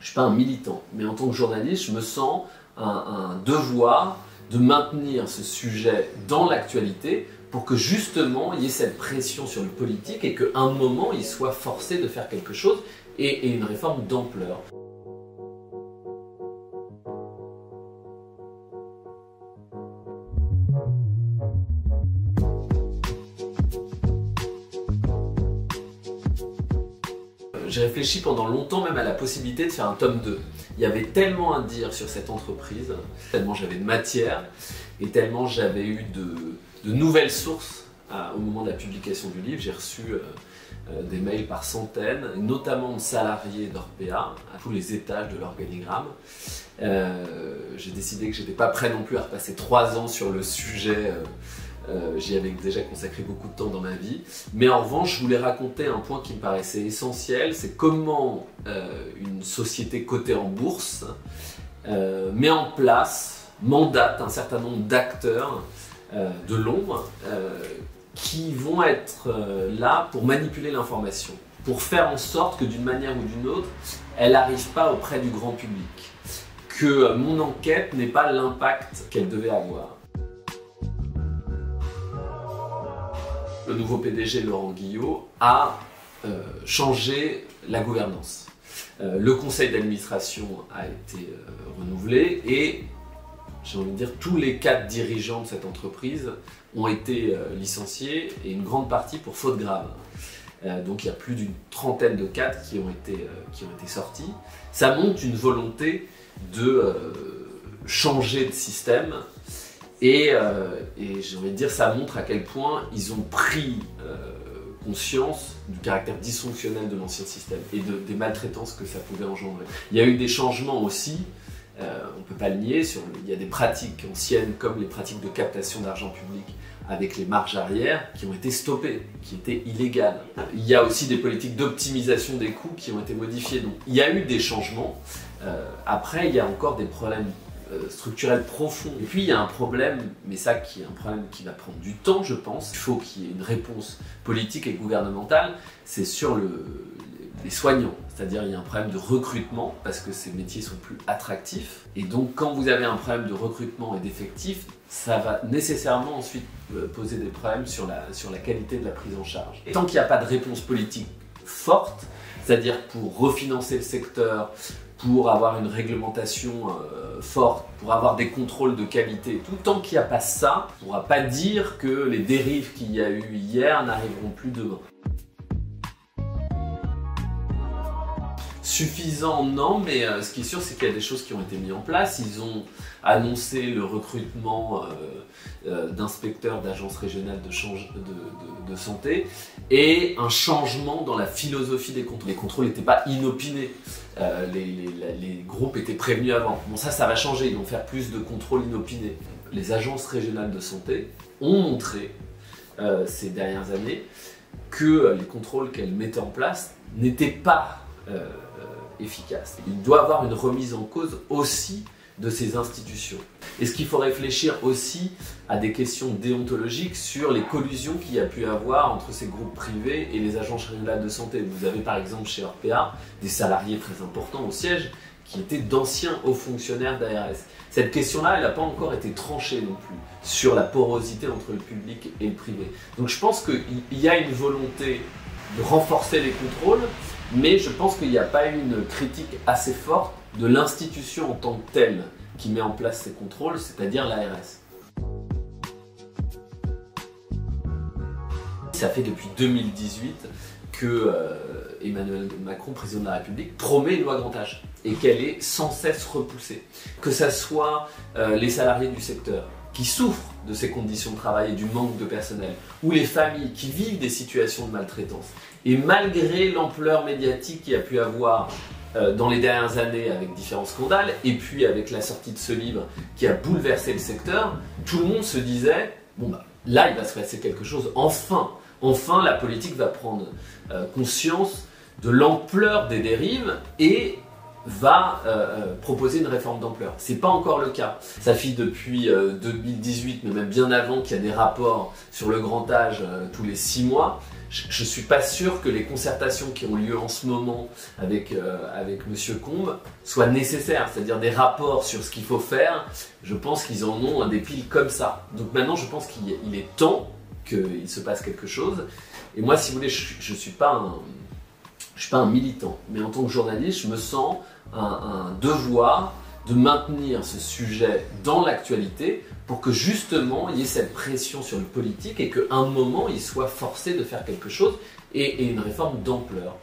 suis pas un militant, mais en tant que journaliste, je me sens un devoir de maintenir ce sujet dans l'actualité pour que justement il y ait cette pression sur le politique et qu'à un moment il soit forcé de faire quelque chose et une réforme d'ampleur. J'ai réfléchi pendant longtemps même à la possibilité de faire un tome 2. Il y avait tellement à dire sur cette entreprise, tellement j'avais de matière et tellement j'avais eu de nouvelles sources au moment de la publication du livre. J'ai reçu des mails par centaines, notamment de salariés d'Orpea, à tous les étages de l'organigramme. J'ai décidé que je n'étais pas prêt non plus à repasser 3 ans sur le sujet. J'y avais déjà consacré beaucoup de temps dans ma vie. Mais en revanche, je voulais raconter un point qui me paraissait essentiel, c'est comment une société cotée en bourse met en place, mandate un certain nombre d'acteurs de l'ombre qui vont être là pour manipuler l'information, pour faire en sorte que d'une manière ou d'une autre, elle n'arrive pas auprès du grand public, que mon enquête n'ait pas l'impact qu'elle devait avoir. Le nouveau PDG Laurent Guillot a changé la gouvernance. Le conseil d'administration a été renouvelé et, j'ai envie de dire, tous les 4 dirigeants de cette entreprise ont été licenciés et une grande partie pour faute grave. Donc il y a plus d'une trentaine de cadres qui ont été sortis. Ça montre une volonté de changer de système. Et j'ai envie de dire, ça montre à quel point ils ont pris conscience du caractère dysfonctionnel de l'ancien système et des maltraitances que ça pouvait engendrer. Il y a eu des changements aussi, on ne peut pas le nier, il y a des pratiques anciennes comme les pratiques de captation d'argent public avec les marges arrière qui ont été stoppées, qui étaient illégales. Il y a aussi des politiques d'optimisation des coûts qui ont été modifiées. Donc il y a eu des changements. Après, il y a encore des problèmes structurel profond. Et puis il y a un problème, mais ça qui est un problème qui va prendre du temps, je pense. Il faut qu'il y ait une réponse politique et gouvernementale, c'est sur les soignants. C'est-à-dire il y a un problème de recrutement parce que ces métiers sont plus attractifs. Et donc quand vous avez un problème de recrutement et d'effectifs, ça va nécessairement ensuite poser des problèmes sur la qualité de la prise en charge. Et tant qu'il n'y a pas de réponse politique forte, c'est-à-dire pour refinancer le secteur, pour avoir une réglementation forte, pour avoir des contrôles de qualité, tout tant qu'il n'y a pas ça, on ne pourra pas dire que les dérives qu'il y a eu hier n'arriveront plus demain. Suffisant, non, mais ce qui est sûr, c'est qu'il y a des choses qui ont été mises en place. Ils ont annoncé le recrutement d'inspecteurs d'agences régionales de santé et un changement dans la philosophie des contrôles. Les contrôles n'étaient pas inopinés. Les groupes étaient prévenus avant. Bon, ça va changer, ils vont faire plus de contrôles inopinés. Les agences régionales de santé ont montré ces dernières années que les contrôles qu'elles mettaient en place n'étaient pas efficaces. Il doit y avoir une remise en cause aussi de ces institutions. Est-ce qu'il faut réfléchir aussi à des questions déontologiques sur les collusions qu'il y a pu avoir entre ces groupes privés et les agences régionales de santé? Vous avez par exemple chez Orpea des salariés très importants au siège qui étaient d'anciens hauts fonctionnaires d'ARS. Cette question-là, elle n'a pas encore été tranchée non plus sur la porosité entre le public et le privé. Donc je pense qu'il y a une volonté de renforcer les contrôles, mais je pense qu'il n'y a pas une critique assez forte de l'institution en tant que telle qui met en place ces contrôles, c'est-à-dire l'ARS. Ça fait depuis 2018 que Emmanuel Macron, président de la République, promet une loi grand âge et qu'elle est sans cesse repoussée. Que ce soit les salariés du secteur qui souffrent de ces conditions de travail et du manque de personnel, ou les familles qui vivent des situations de maltraitance. Et malgré l'ampleur médiatique qu'il y a pu avoir dans les dernières années avec différents scandales, et puis avec la sortie de ce livre qui a bouleversé le secteur, tout le monde se disait, bon bah là il va se passer quelque chose, enfin la politique va prendre conscience de l'ampleur des dérives et va proposer une réforme d'ampleur. C'est pas encore le cas. Ça fait depuis 2018, mais même bien avant, qu'il y a des rapports sur le grand âge tous les 6 mois. Je ne suis pas sûr que les concertations qui ont lieu en ce moment avec Monsieur Combes soient nécessaires, c'est-à-dire des rapports sur ce qu'il faut faire. Je pense qu'ils en ont des piles comme ça. Donc maintenant, je pense qu'il est temps qu'il se passe quelque chose. Et moi, si vous voulez, je ne suis pas un militant, mais en tant que journaliste, je me sens un devoir de maintenir ce sujet dans l'actualité pour que justement il y ait cette pression sur le politique et qu'à un moment il soit forcé de faire quelque chose et une réforme d'ampleur.